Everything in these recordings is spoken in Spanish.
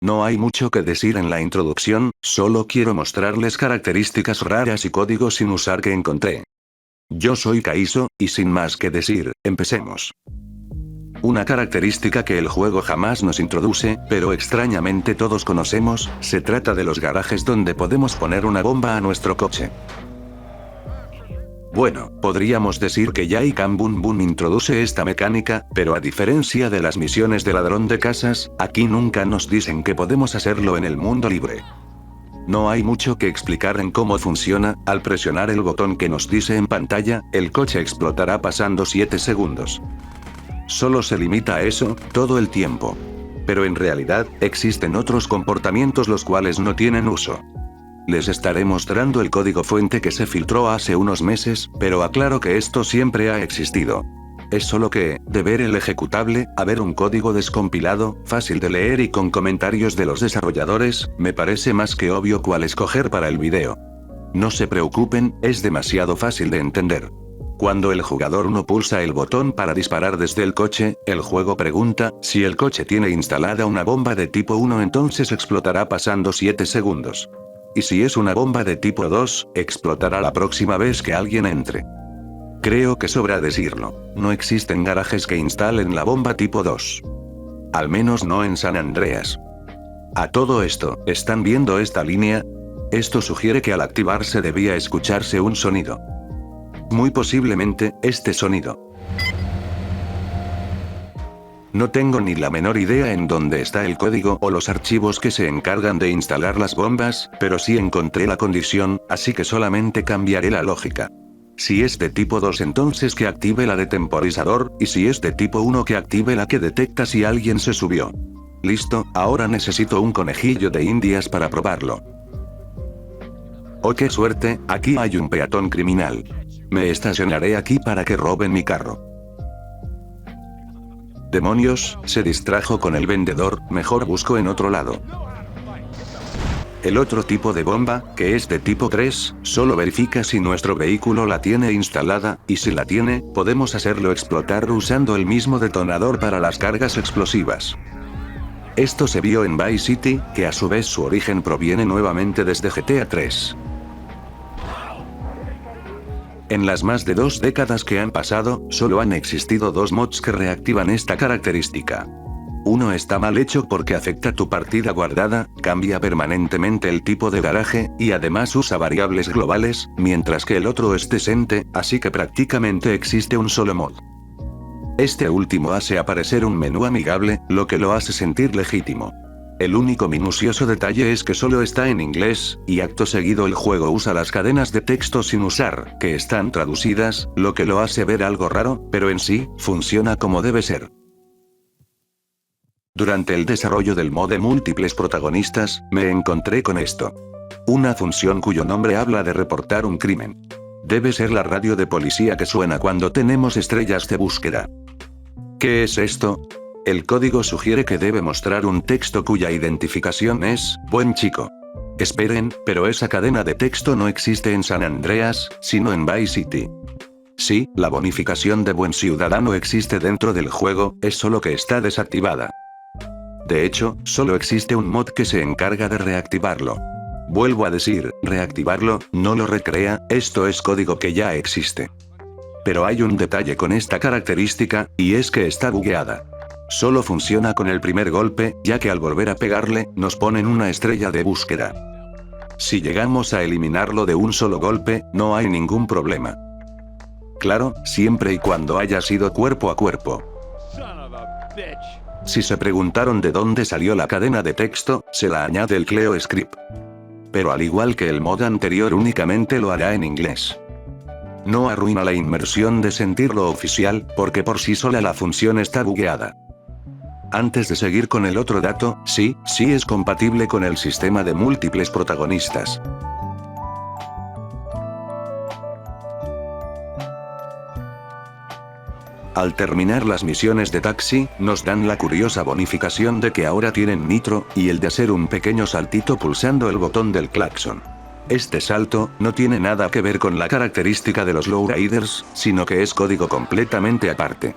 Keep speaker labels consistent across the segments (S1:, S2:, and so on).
S1: No hay mucho que decir en la introducción, solo quiero mostrarles características raras y códigos sin usar que encontré. Yo soy Kaizo, y sin más que decir, empecemos. Una característica que el juego jamás nos introduce, pero extrañamente todos conocemos, se trata de los garajes donde podemos poner una bomba a nuestro coche. Bueno, podríamos decir que Yai Kan Boom Boom introduce esta mecánica, pero a diferencia de las misiones de ladrón de casas, aquí nunca nos dicen que podemos hacerlo en el mundo libre. No hay mucho que explicar en cómo funciona, al presionar el botón que nos dice en pantalla, el coche explotará pasando 7 segundos. Solo se limita a eso, todo el tiempo. Pero en realidad, existen otros comportamientos los cuales no tienen uso. Les estaré mostrando el código fuente que se filtró hace unos meses, pero aclaro que esto siempre ha existido. Es solo que, de ver el ejecutable, a ver un código descompilado, fácil de leer y con comentarios de los desarrolladores, me parece más que obvio cuál escoger para el video. No se preocupen, es demasiado fácil de entender. Cuando el jugador no pulsa el botón para disparar desde el coche, el juego pregunta, si el coche tiene instalada una bomba de tipo 1 entonces explotará pasando 7 segundos. Y si es una bomba de tipo 2, explotará la próxima vez que alguien entre. Creo que sobra decirlo, no existen garajes que instalen la bomba tipo 2. Al menos no en San Andreas. A todo esto, ¿están viendo esta línea? Esto sugiere que al activarse debía escucharse un sonido. Muy posiblemente, este sonido. No tengo ni la menor idea en dónde está el código o los archivos que se encargan de instalar las bombas, pero sí encontré la condición, así que solamente cambiaré la lógica. Si es de tipo 2 entonces que active la de temporizador, y si es de tipo 1 que active la que detecta si alguien se subió. Listo, ahora necesito un conejillo de indias para probarlo. ¡Oh qué suerte! Aquí hay un peatón criminal. Me estacionaré aquí para que roben mi carro. Demonios, se distrajo con el vendedor, mejor busco en otro lado. El otro tipo de bomba, que es de tipo 3, solo verifica si nuestro vehículo la tiene instalada, y si la tiene, podemos hacerlo explotar usando el mismo detonador para las cargas explosivas. Esto se vio en Vice City, que a su vez su origen proviene nuevamente desde GTA 3. En las más de 2 décadas que han pasado, solo han existido 2 mods que reactivan esta característica. Uno está mal hecho porque afecta tu partida guardada, cambia permanentemente el tipo de garaje, y además usa variables globales, mientras que el otro es decente, así que prácticamente existe un solo mod. Este último hace aparecer un menú amigable, lo que lo hace sentir legítimo. El único minucioso detalle es que solo está en inglés, y acto seguido el juego usa las cadenas de texto sin usar, que están traducidas, lo que lo hace ver algo raro, pero en sí, funciona como debe ser. Durante el desarrollo del mod de múltiples protagonistas, me encontré con esto. Una función cuyo nombre habla de reportar un crimen. Debe ser la radio de policía que suena cuando tenemos estrellas de búsqueda. ¿Qué es esto? El código sugiere que debe mostrar un texto cuya identificación es, buen chico. Esperen, pero esa cadena de texto no existe en San Andreas, sino en Vice City. Sí, la bonificación de buen ciudadano existe dentro del juego, es solo que está desactivada. De hecho, solo existe un mod que se encarga de reactivarlo. Vuelvo a decir, reactivarlo, no lo recrea, esto es código que ya existe. Pero hay un detalle con esta característica, y es que está bugueada. Solo funciona con el primer golpe, ya que al volver a pegarle, nos ponen una estrella de búsqueda. Si llegamos a eliminarlo de un solo golpe, no hay ningún problema. Claro, siempre y cuando haya sido cuerpo a cuerpo. Si se preguntaron de dónde salió la cadena de texto, se la añade el Cleo Script. Pero al igual que el mod anterior únicamente lo hará en inglés. No arruina la inmersión de sentirlo oficial, porque por sí sola la función está bugueada. Antes de seguir con el otro dato, sí es compatible con el sistema de múltiples protagonistas. Al terminar las misiones de taxi, nos dan la curiosa bonificación de que ahora tienen nitro, y el de hacer un pequeño saltito pulsando el botón del claxon. Este salto, no tiene nada que ver con la característica de los lowriders, sino que es código completamente aparte.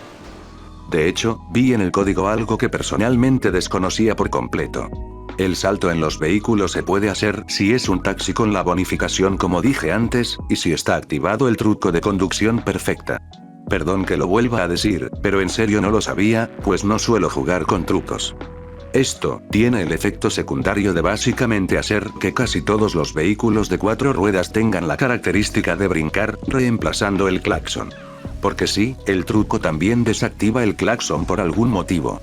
S1: De hecho, vi en el código algo que personalmente desconocía por completo. El salto en los vehículos se puede hacer si es un taxi con la bonificación como dije antes, y si está activado el truco de conducción perfecta. Perdón que lo vuelva a decir, pero en serio no lo sabía, pues no suelo jugar con trucos. Esto tiene el efecto secundario de básicamente hacer que casi todos los vehículos de 4 ruedas tengan la característica de brincar, reemplazando el claxon. Porque sí, el truco también desactiva el claxon por algún motivo.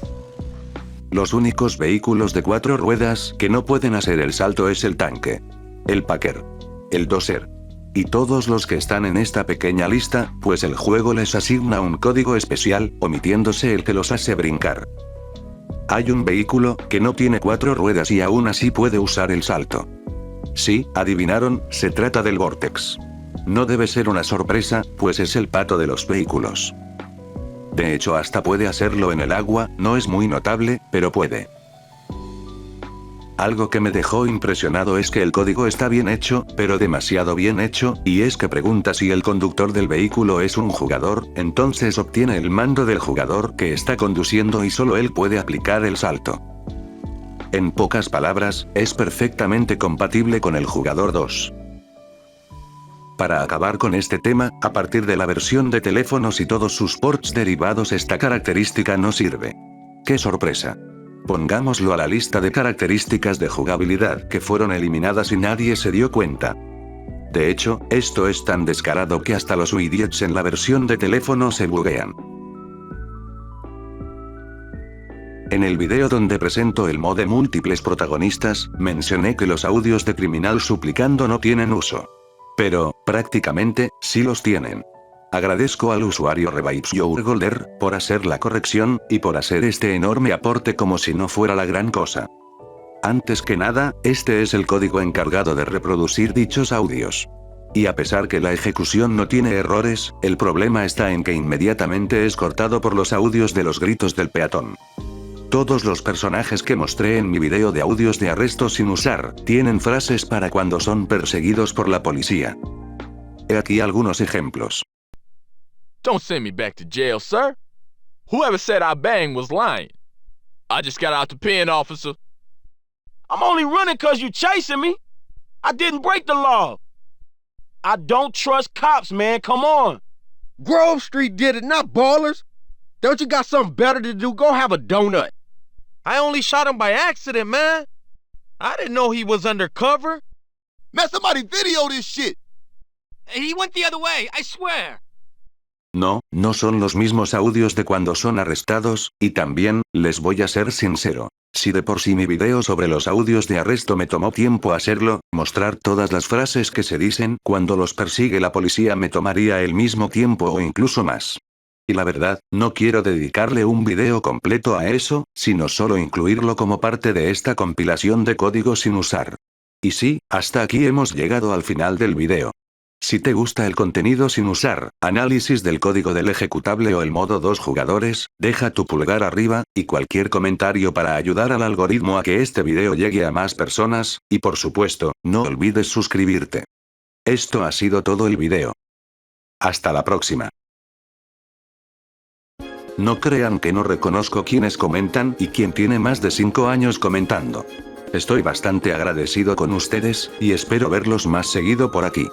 S1: Los únicos vehículos de 4 ruedas que no pueden hacer el salto es el tanque, el Packer, el Dozer. Y todos los que están en esta pequeña lista, pues el juego les asigna un código especial, omitiéndose el que los hace brincar. Hay un vehículo que no tiene 4 ruedas y aún así puede usar el salto. Sí, adivinaron, se trata del Vortex. No debe ser una sorpresa, pues es el pato de los vehículos. De hecho, hasta puede hacerlo en el agua, no es muy notable, pero puede. Algo que me dejó impresionado es que el código está bien hecho, pero demasiado bien hecho, y es que pregunta si el conductor del vehículo es un jugador, entonces obtiene el mando del jugador que está conduciendo y solo él puede aplicar el salto. En pocas palabras, es perfectamente compatible con el jugador 2. Para acabar con este tema, a partir de la versión de teléfonos y todos sus ports derivados esta característica no sirve. ¡Qué sorpresa! Pongámoslo a la lista de características de jugabilidad que fueron eliminadas y nadie se dio cuenta. De hecho, esto es tan descarado que hasta los widgets en la versión de teléfono se buguean. En el video donde presento el modo de múltiples protagonistas, mencioné que los audios de criminal suplicando no tienen uso. Pero, prácticamente, sí los tienen. Agradezco al usuario ReviveYourGolder por hacer la corrección, y por hacer este enorme aporte como si no fuera la gran cosa. Antes que nada, este es el código encargado de reproducir dichos audios. Y a pesar que la ejecución no tiene errores, el problema está en que inmediatamente es cortado por los audios de los gritos del peatón. Todos los personajes que mostré en mi video de audios de arresto sin usar, tienen frases para cuando son perseguidos por la policía. He aquí algunos ejemplos.
S2: Don't send me back to jail, sir. Whoever said I banged was lying. I just got out the pen, officer.
S3: I'm only running 'cause you chasing me. I didn't break the law. I don't trust cops, man, come on.
S4: Grove Street did it, not Ballers. Don't you got something better to do? Go have a donut.
S5: I only shot him by accident, man. I didn't know he was undercover.
S4: Man, somebody video this shit.
S5: He went the other way, I swear.
S1: No, no son los mismos audios de cuando son arrestados, y también, les voy a ser sincero. Si de por sí mi video sobre los audios de arresto me tomó tiempo hacerlo, mostrar todas las frases que se dicen cuando los persigue la policía me tomaría el mismo tiempo o incluso más. Y la verdad, no quiero dedicarle un video completo a eso, sino solo incluirlo como parte de esta compilación de código sin usar. Y sí, hasta aquí hemos llegado al final del video. Si te gusta el contenido sin usar, análisis del código del ejecutable o el modo 2 jugadores, deja tu pulgar arriba, y cualquier comentario para ayudar al algoritmo a que este video llegue a más personas, y por supuesto, no olvides suscribirte. Esto ha sido todo el video. Hasta la próxima. No crean que no reconozco quienes comentan y quién tiene más de 5 años comentando. Estoy bastante agradecido con ustedes, y espero verlos más seguido por aquí.